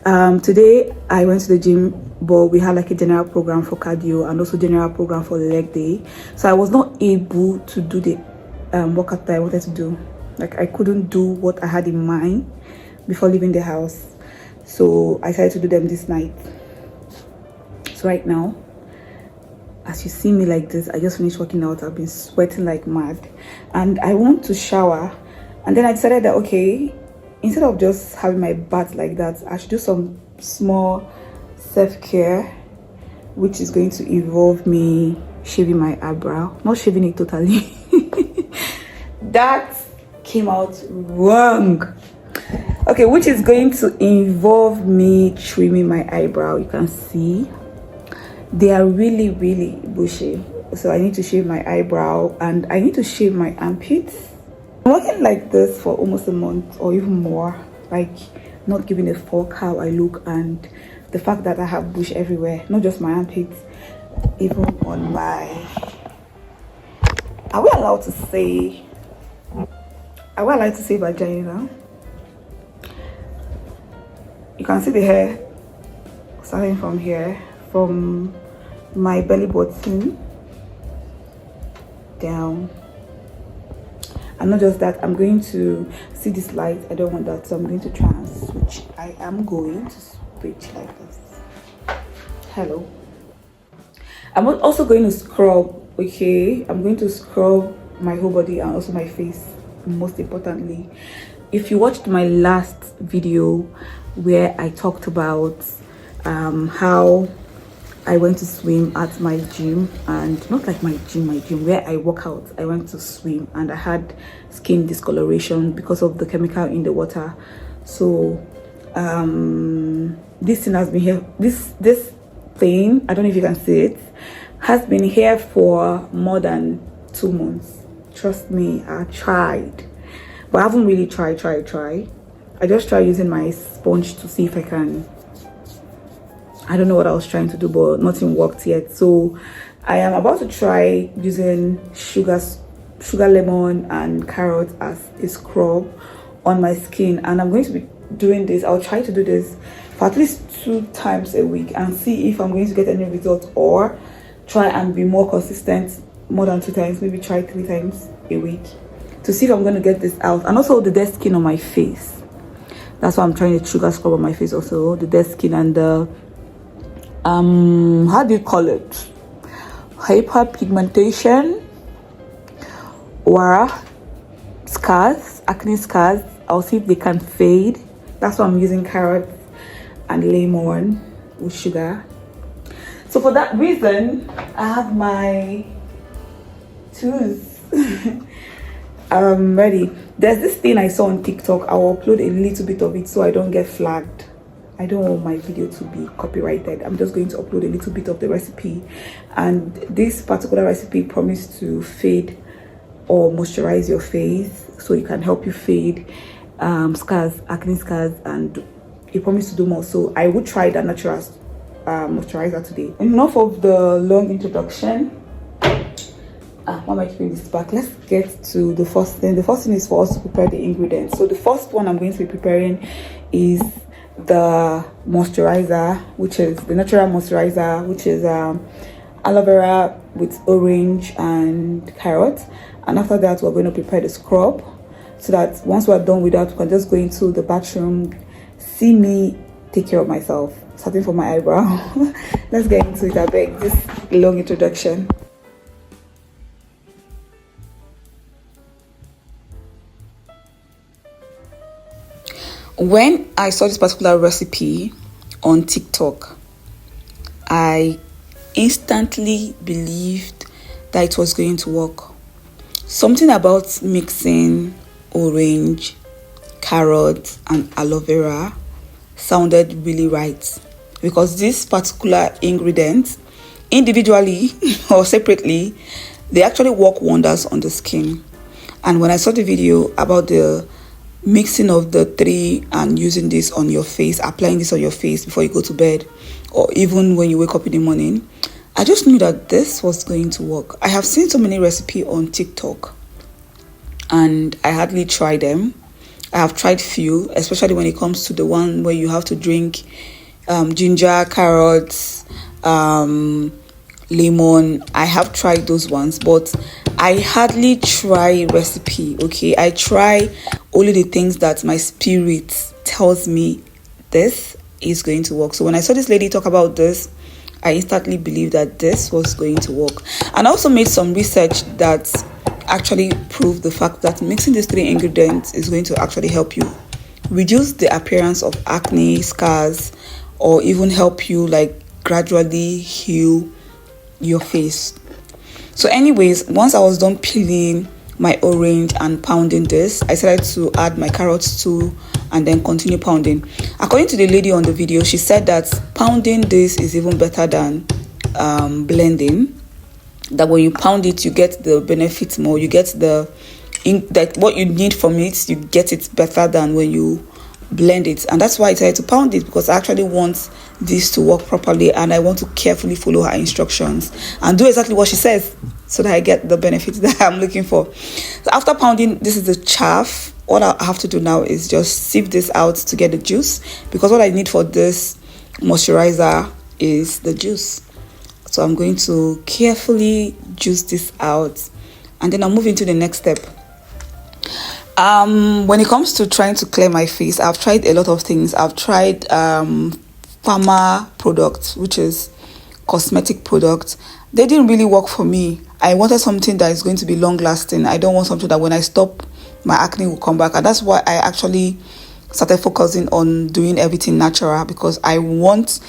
Today I went to the gym, but we had like a general program for cardio and also general program for the leg day, so I was not able to do the workout that I wanted to do. Like, I couldn't do what I had in mind before leaving the house, so I decided to do them this night. So right now, as you see me like this, I just finished working out. I've been sweating like mad and I want to shower, and then I decided that, okay, instead of just having my bath like that, I should do some small self-care, which is going to involve me shaving my eyebrow. Not shaving it totally. That came out wrong. Okay, which is going to involve me trimming my eyebrow. You can see they are really bushy, so I need to shave my eyebrow and I need to shave my armpits. I'm working like this for almost a month or even more, like not giving a fuck how I look and the fact that I have bush everywhere, not just my armpits, even on my, are we allowed to say vagina? You can see the hair starting from here, from my belly button down. And not just that, I'm going to see this light. I don't want that, so I'm going to try and switch. I am going to switch like this. Hello. I'm also going to scrub. Okay, I'm going to scrub my whole body and also my face, most importantly. If you watched my last video where I talked about how I went to swim at my gym, and not like my gym, where I work out, I went to swim and I had skin discoloration because of the chemical in the water. So this thing has been here, this thing, I don't know if you can see it, has been here for more than 2 months. Trust me, I tried, but I haven't really tried. I just tried using my sponge to see if I can, I don't know what I was trying to do, but nothing worked yet. So I am about to try using sugar lemon and carrot as a scrub on my skin, and I'm going to be doing this. I'll try to do this for at least 2 times a week and see if I'm going to get any results, or try and be more consistent, more than 2 times, maybe try 3 times a week to see if I'm going to get this out. And also the dead skin on my face, that's why I'm trying to sugar scrub on my face. Also the dead skin and the how do you call it, hyperpigmentation or scars, acne scars. I'll see if they can fade. That's why I'm using carrots and lemon with sugar. So for that reason, I have my tools ready. There's this thing I saw on TikTok. I'll upload a little bit of it so I don't get flagged. I don't want my video to be copyrighted. I'm just going to upload a little bit of the recipe, and this particular recipe promised to fade or moisturize your face, so it can help you fade scars, acne scars, and it promised to do more. So I would try that natural moisturizer today. Enough of the long introduction. Why am I keeping this back? Let's get to the first thing. The first thing is for us to prepare the ingredients. So the first one I'm going to be preparing is the moisturizer, which is the natural moisturizer, which is aloe vera with orange and carrot. And after that, we're going to prepare the scrub, so that once we're done with that, we can just go into the bathroom, see me take care of myself, starting from my eyebrow. Let's get into it. I beg, this long introduction. When I saw this particular recipe on TikTok, I instantly believed that it was going to work. Something about mixing orange, carrot, and aloe vera sounded really right, because this particular ingredient, individually or separately, they actually work wonders on the skin. And when I saw the video about the mixing of the 3 and using this on your face, applying this on your face before you go to bed, or even when you wake up in the morning, I just knew that this was going to work. I have seen so many recipes on TikTok and I hardly try them. I have tried few, especially when it comes to the one where you have to drink ginger, carrots, lemon. I have tried those ones, but I hardly try recipe. Okay, I try only the things that my spirit tells me this is going to work. So when I saw this lady talk about this, I instantly believed that this was going to work. And I also made some research that actually proved the fact that mixing these 3 ingredients is going to actually help you reduce the appearance of acne, scars, or even help you like gradually heal your face. So anyways, once I was done peeling my orange and pounding this, I decided to add my carrots too and then continue pounding. According to the lady on the video, she said that pounding this is even better than blending, that when you pound it you get the benefits more, you get the that what you need from it, you get it better than when you blend it. And that's why I decided to pound it, because I actually want this to work properly and I want to carefully follow her instructions and do exactly what she says so that I get the benefits that I'm looking for. So after pounding, this is the chaff. What I have to do now is just sieve this out to get the juice, because what I need for this moisturizer is the juice. So I'm going to carefully juice this out and then I'll move into the next step. When it comes to trying to clear my face, I've tried a lot of things. I've tried pharma products, which is cosmetic products. They didn't really work for me. I wanted something that is going to be long lasting. I don't want something that when I stop, my acne will come back. And that's why I actually started focusing on doing everything natural, because I want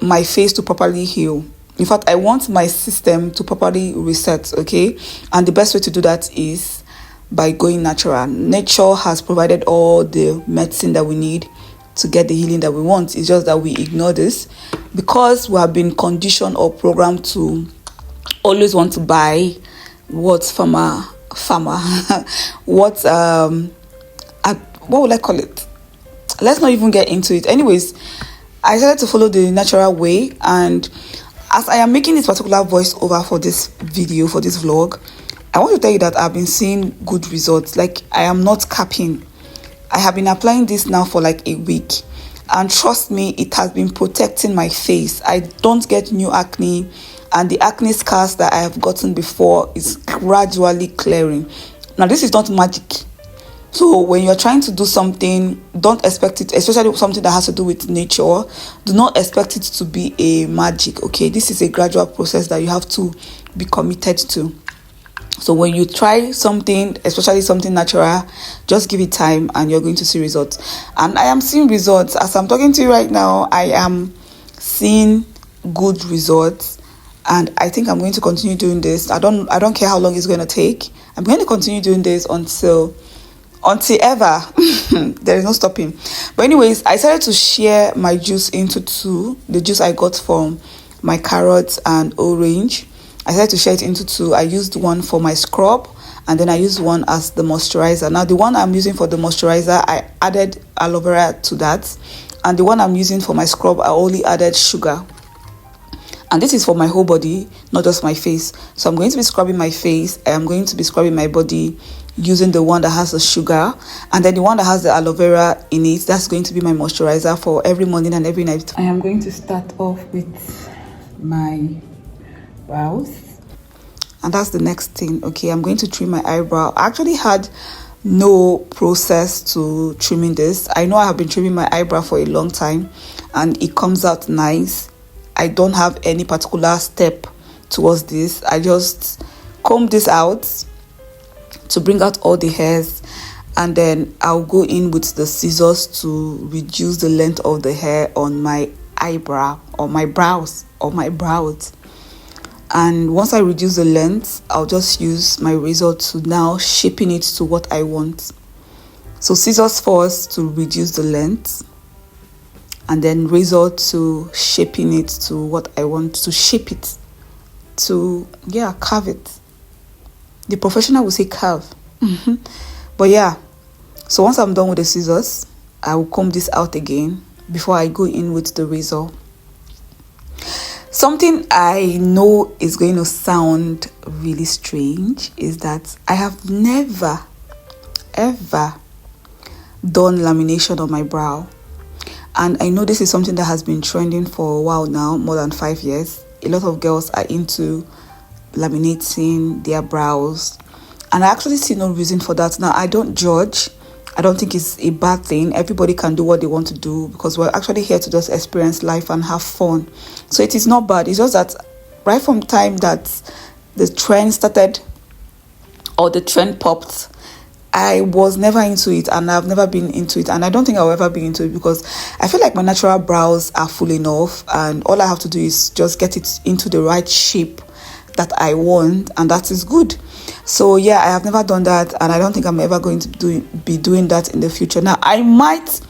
my face to properly heal. In fact, I want my system to properly reset, okay? And the best way to do that is by going natural. Nature has provided all the medicine that we need to get the healing that we want. It's just that we ignore this because we have been conditioned or programmed to always want to buy what what would I call it? Let's not even get into it. Anyways, I decided to follow the natural way, and as I am making this particular voiceover for this video, for this vlog, I want to tell you that I've been seeing good results. Like, I am not capping. I have been applying this now for like a week, and trust me, it has been protecting my face. I don't get new acne, and the acne scars that I have gotten before is gradually clearing. Now, this is not magic. So when you're trying to do something, don't expect it, especially something that has to do with nature, do not expect it to be a magic, okay? This is a gradual process that you have to be committed to. So when you try something, especially something natural, just give it time and you're going to see results. And I am seeing results. As I'm talking to you right now, I am seeing good results. And I think I'm going to continue doing this. I don't care how long it's going to take. I'm going to continue doing this until ever. There is no stopping. But anyways, I decided to share my juice into 2. The juice I got from my carrots and orange, I decided to share it into 2. I used one for my scrub, and then I used one as the moisturizer. Now, the one I'm using for the moisturizer, I added aloe vera to that, and the one I'm using for my scrub, I only added sugar. And this is for my whole body, not just my face. So I'm going to be scrubbing my face, I'm going to be scrubbing my body using the one that has the sugar, and then the one that has the aloe vera in it, that's going to be my moisturizer for every morning and every night. I am going to start off with my brows, and that's the next thing. Okay, I'm going to trim my eyebrow. I actually had no process to trimming this. I know I have been trimming my eyebrow for a long time and it comes out nice. I don't have any particular step towards this. I just comb this out to bring out all the hairs, and then I'll go in with the scissors to reduce the length of the hair on my eyebrow or my brows. And once I reduce the length, I'll just use my razor to now shaping it to what I want. So scissors first to reduce the length, and then razor to shaping it to what I want, to shape it, to carve it. The professional will say carve. But yeah, so once I'm done with the scissors, I will comb this out again before I go in with the razor. Something I know is going to sound really strange is that I have never ever done lamination on my brow. And I know this is something that has been trending for a while now, more than 5 years. A lot of girls are into laminating their brows, and I actually see no reason for that. Now, I don't judge. I don't think it's a bad thing. Everybody can do what they want to do, because we're actually here to just experience life and have fun. So it is not bad. It's just that right from the time that the trend started, or the trend popped, I was never into it, and I've never been into it, and I don't think I'll ever be into it, because I feel like my natural brows are full enough, and all I have to do is just get it into the right shape that I want, and that is good. So yeah, I have never done that, and I don't think I'm ever going to be doing that in the future. Now, I might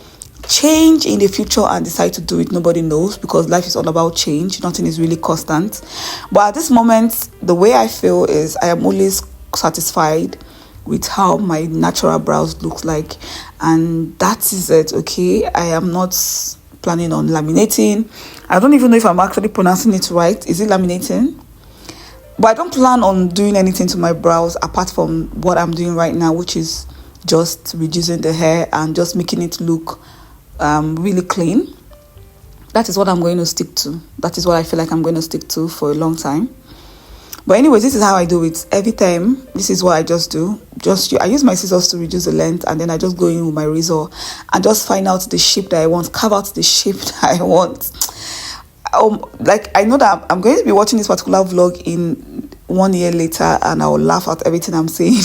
change in the future and decide to do it. Nobody knows, because life is all about change. Nothing is really constant. But at this moment, the way I feel is I am always satisfied with how my natural brows look like, and that is it. Okay, I am not planning on laminating. I don't even know if I'm actually pronouncing it right. Is it laminating? But I don't plan on doing anything to my brows apart from what I'm doing right now, which is just reducing the hair and just making it look really clean. That is what I'm going to stick to. That is what I feel like I'm going to stick to for a long time. But anyways, this is how I do it. Every time, this is what I just do. I use my scissors to reduce the length, and then I just go in with my razor and just find out the shape that I want, carve out the shape that I want. Like, I know that I'm going to be watching this particular vlog in 1 year later, and I will laugh at everything I'm saying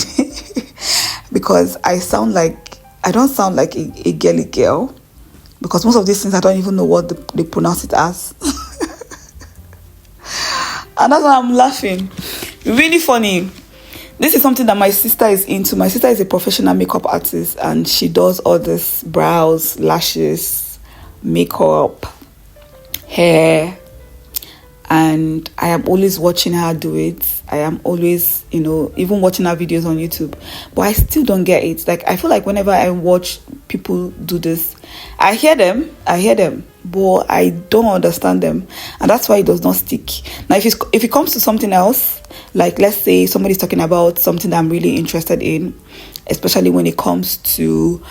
because I don't sound like a girly girl, because most of these things I don't even know what they pronounce it as. And that's why I'm laughing. Really funny. This is something that my sister is into. My sister is a professional makeup artist, and she does all this brows, lashes, makeup, hair, and I am always watching her do it. I am always, even watching her videos on YouTube, but I still don't get it. Like, I feel like whenever I watch people do this, I hear them, but I don't understand them, and that's why it does not stick. Now, if it comes to something else, like let's say somebody's talking about something that I'm really interested in, especially when it comes to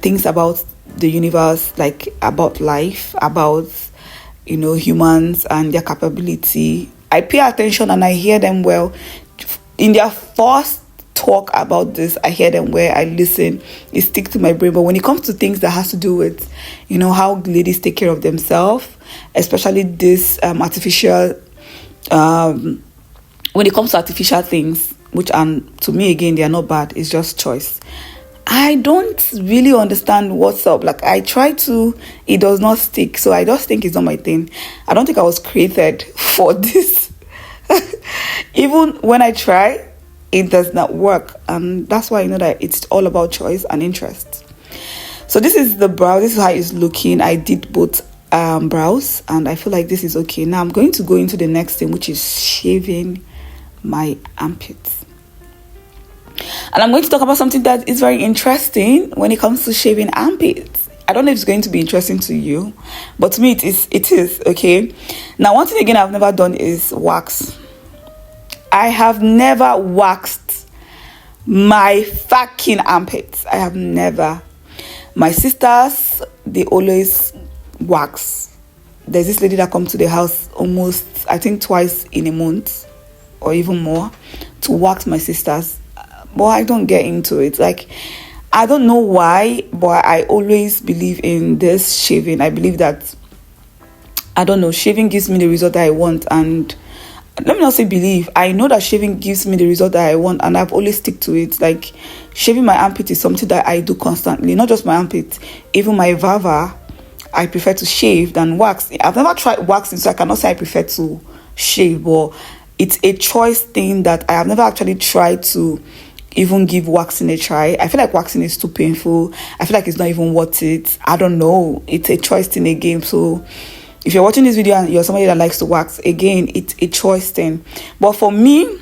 things about the universe, like about life, about humans and their capability, I pay attention and I hear them well. In their first talk about this, I hear them where I listen, it sticks to my brain. But when it comes to things that has to do with how ladies take care of themselves, especially this artificial when it comes to artificial things, which to me again, they are not bad, it's just choice, I don't really understand what's up. Like, I try to, it does not stick. So I just think it's not my thing. I don't think I was created for this. Even when I try, it does not work. And that's why I know that it's all about choice and interest. So this is the brow. This is how it's looking. I did both brows, and I feel like this is okay. Now I'm going to go into the next thing, which is shaving my armpits. And I'm going to talk about something that is very interesting when it comes to shaving armpits. I don't know if it's going to be interesting to you, but to me it is, okay? Now, one thing again I've never done is wax. I have never waxed my fucking armpits. I have never. My sisters, they always wax. There's this lady that comes to the house almost, I think, twice in a month or even more to wax my sisters. But I don't get into it. Like, I don't know why, but I always believe in this shaving. I believe that, I don't know, shaving gives me the result that I want. And let me not say believe, I know that shaving gives me the result that I want, and I've always stick to it. Like, shaving my armpit is something that I do constantly. Not just my armpit, even my vulva, I prefer to shave than wax. I've never tried waxing, so I cannot say I prefer to shave, but it's a choice thing that I have never actually tried to even give waxing a try. I feel like waxing is too painful. I feel like it's not even worth it. I don't know. It's a choice thing again. So if you're watching this video and you're somebody that likes to wax, again, it's a choice thing. But for me,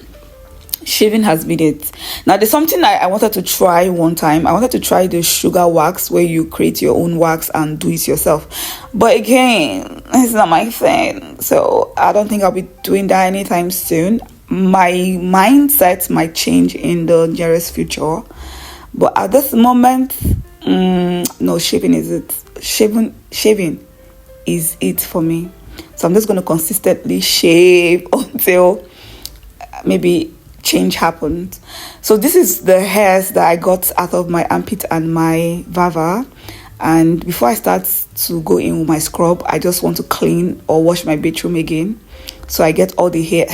shaving has been it. Now, there's something I wanted to try one time. I wanted to try the sugar wax, where you create your own wax and do it yourself. But again, it's not my thing. So I don't think I'll be doing that anytime soon. My mindset might change in the nearest future, but at this moment, No, shaving is it. Shaving is it for me. So I'm just going to consistently shave until maybe change happens. So this is the hairs that I got out of my armpit and my vulva. And before I start to go in with my scrub, I just want to clean or wash my bathroom again. So I get all the hairs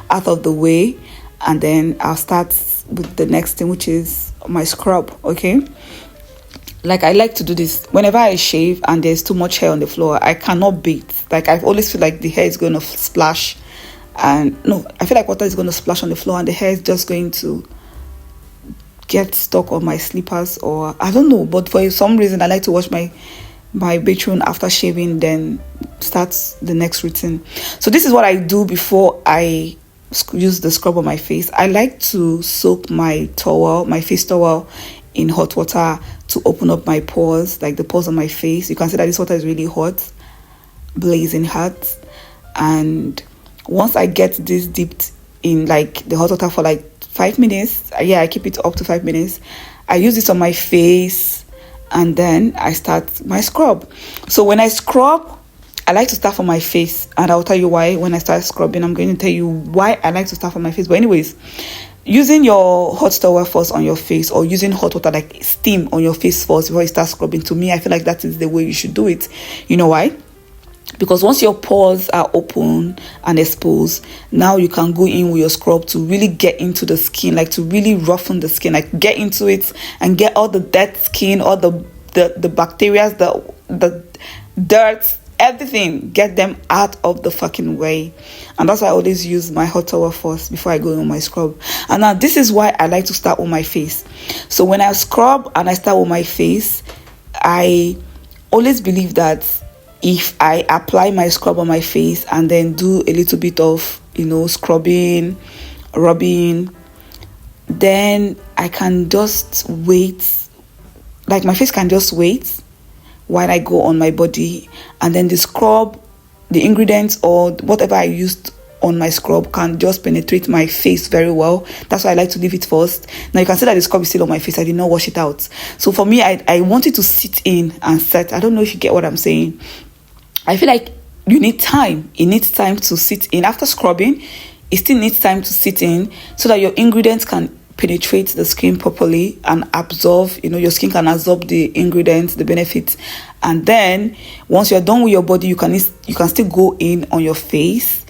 out of the way, and then I'll start with the next thing, which is my scrub. Okay, like I like to do this whenever I shave and there's too much hair on the floor. I cannot bathe. Like I always feel like the hair is going to splash, and no, I feel like water is going to splash on the floor and the hair is just going to get stuck on my slippers, or I don't know, but for some reason I like to wash my bathroom after shaving, then start the next routine. So this is what I do before I use the scrub on my face. I like to soak my face towel in hot water to open up my pores, like the pores on my face. You can see that this water is really hot, blazing hot. And once I get this dipped in like the hot water for like 5 minutes, I keep it up to 5 minutes. I use this on my face, and then I start my scrub. So when I scrub, I like to start from my face, and I'll tell you why. When I start scrubbing, I'm going to tell you why I like to start from my face. But anyways, using your hot towel first on your face, or using hot water like steam on your face first before you start scrubbing, to me, I feel like that is the way you should do it. You know why? Because once your pores are open and exposed, now you can go in with your scrub to really get into the skin, like to really roughen the skin, like get into it and get all the dead skin, all the bacteria, the dirt, everything, get them out of the fucking way. And that's why I always use my hot towel first before I go in with my scrub. And now this is why I like to start with my face. So when I scrub and I start with my face, I always believe that if I apply my scrub on my face and then do a little bit of, scrubbing, rubbing, then I can just wait. Like my face can just wait while I go on my body, and then the scrub, the ingredients or whatever I used on my scrub can just penetrate my face very well. That's why I like to leave it first. Now you can see that the scrub is still on my face. I did not wash it out. So for me, I want it to sit in and set. I don't know if you get what I'm saying. I feel like you need time. It needs time to sit in. After scrubbing, it still needs time to sit in so that your ingredients can penetrate the skin properly and absorb, your skin can absorb the ingredients, the benefits. And then once you're done with your body, you can still go in on your face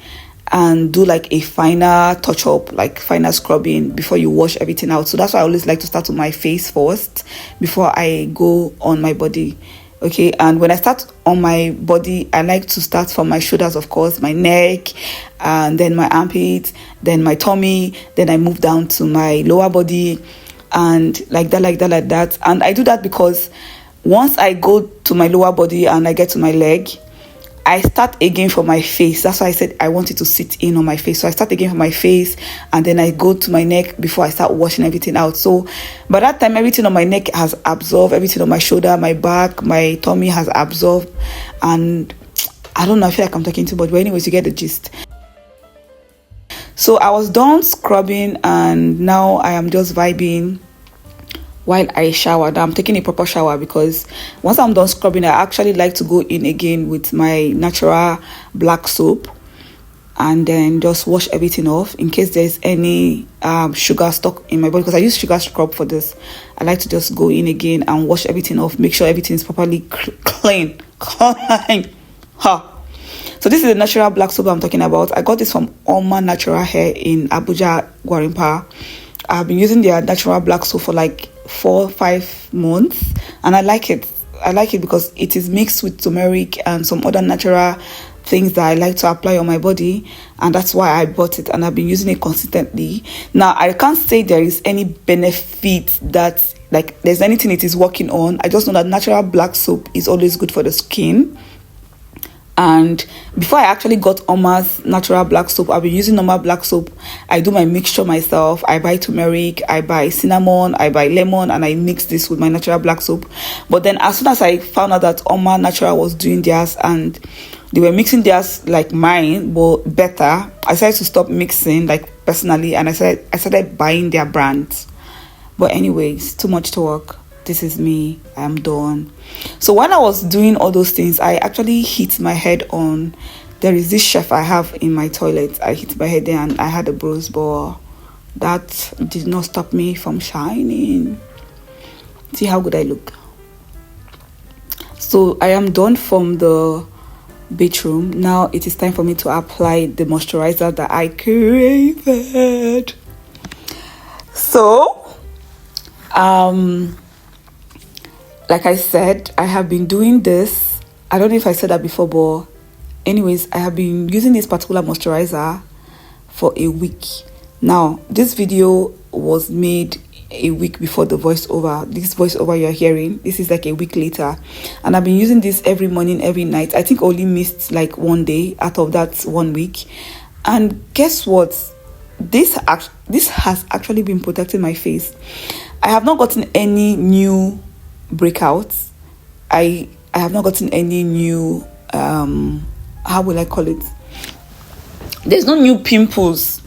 and do like a finer touch up, like finer scrubbing before you wash everything out. So that's why I always like to start with my face first before I go on my body. Okay, and when I start on my body, I like to start from my shoulders, of course, my neck, and then my armpit, then my tummy, then I move down to my lower body, and like that. And I do that because once I go to my lower body and I get to my leg, I start again from my face. That's why I said I want it to sit in on my face. So I start again from my face, and then I go to my neck before I start washing everything out. So by that time, everything on my neck has absorbed, everything on my shoulder, my back, my tummy has absorbed. And I don't know, I feel like I'm talking too much, but anyways, you get the gist. So I was done scrubbing, and now I am just vibing while I shower. Now I'm taking a proper shower, because once I'm done scrubbing, I actually like to go in again with my natural black soap and then just wash everything off in case there's any sugar stuck in my body, because I use sugar scrub for this. I like to just go in again and wash everything off, make sure everything is properly clean. So this is the natural black soap I'm talking about. I got this from Oma Natural Hair in Abuja, Gwarinpa. I've been using their natural black soap for like 4-5 months, and I like it because it is mixed with turmeric and some other natural things that I like to apply on my body, and that's why I bought it, and I've been using it consistently. Now I can't say there is any benefit that like there's anything it is working on. I just know that natural black soap is always good for the skin. And before I actually got Oma's natural black soap, I've been using normal black soap. I do my mixture myself. I buy turmeric, I buy cinnamon, I buy lemon, and I mix this with my natural black soap. But then as soon as I found out that Oma Natural was doing theirs and they were mixing theirs like mine, but better, I decided to stop mixing, like personally, and I started buying their brands. But anyways, too much talk. This is me. I'm done. So while I was doing all those things, I actually hit my head on, there is this shelf I have in my toilet. I hit my head there and I had a bruise, but that did not stop me from shining. See how good I look. So I am done from the bedroom. Now it is time for me to apply the moisturizer that I created. So like I said, I have been doing this. I don't know if I said that before, but anyways, I have been using this particular moisturizer for a week. Now, this video was made a week before the voiceover. This voiceover you're hearing, this is like a week later. And I've been using this every morning, every night. I think only missed like one day out of that 1 week. And guess what? This has actually been protecting my face. I have not gotten any new breakouts. I have not gotten any new how will I call it, there's no new pimples,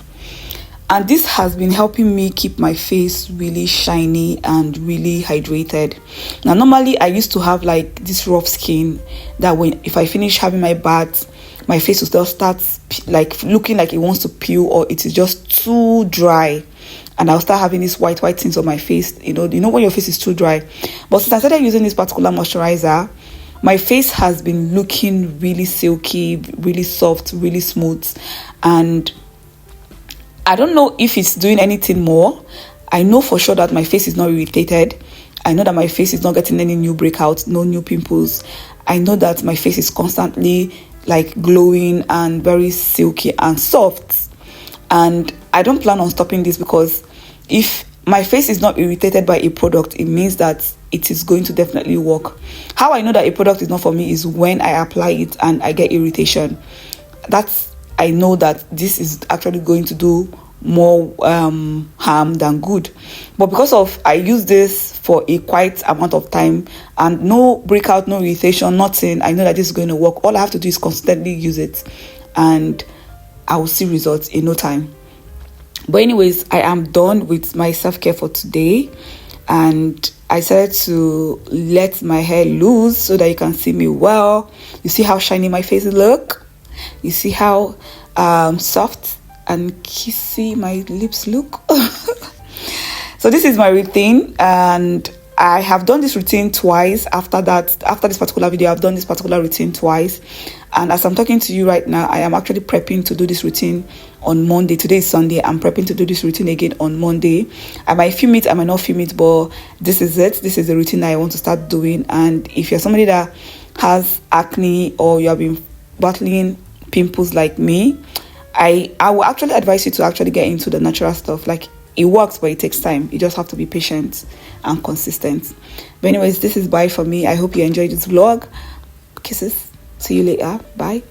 and this has been helping me keep my face really shiny and really hydrated. Now normally I used to have like this rough skin that if I finish having my bath, my face will just start like looking like it wants to peel, or it is just too dry, and I'll start having these white things on my face. You know when your face is too dry. But since I started using this particular moisturizer, my face has been looking really silky, really soft, really smooth. And I don't know if it's doing anything more. I know for sure that my face is not irritated. I know that my face is not getting any new breakouts, no new pimples. I know that my face is constantly like glowing and very silky and soft. And I don't plan on stopping this, because if my face is not irritated by a product, it means that it is going to definitely work. How I know that a product is not for me is when I apply it and I get irritation. I know that this is actually going to do more harm than good. But because of I use this for a quite amount of time and no breakout, no irritation, nothing, I know that this is going to work. All I have to do is constantly use it and I will see results in no time. But anyways, I am done with my self-care for today, and I decided to let my hair loose so that you can see me well. You see how shiny my face look? You see how soft and kissy my lips look? So this is my routine, and I have done this routine twice. After this particular video, I've done this particular routine twice. And as I'm talking to you right now, I am actually prepping to do this routine on Monday. Today is Sunday. I'm prepping to do this routine again on Monday. I might film it, I might not film it, but this is it. This is the routine that I want to start doing. And if you're somebody that has acne or you have been battling pimples like me, I will actually advise you to actually get into the natural stuff. Like, it works, but it takes time. You just have to be patient and consistent. But anyways, this is bye for me. I hope you enjoyed this vlog. Kisses. See you later. Bye.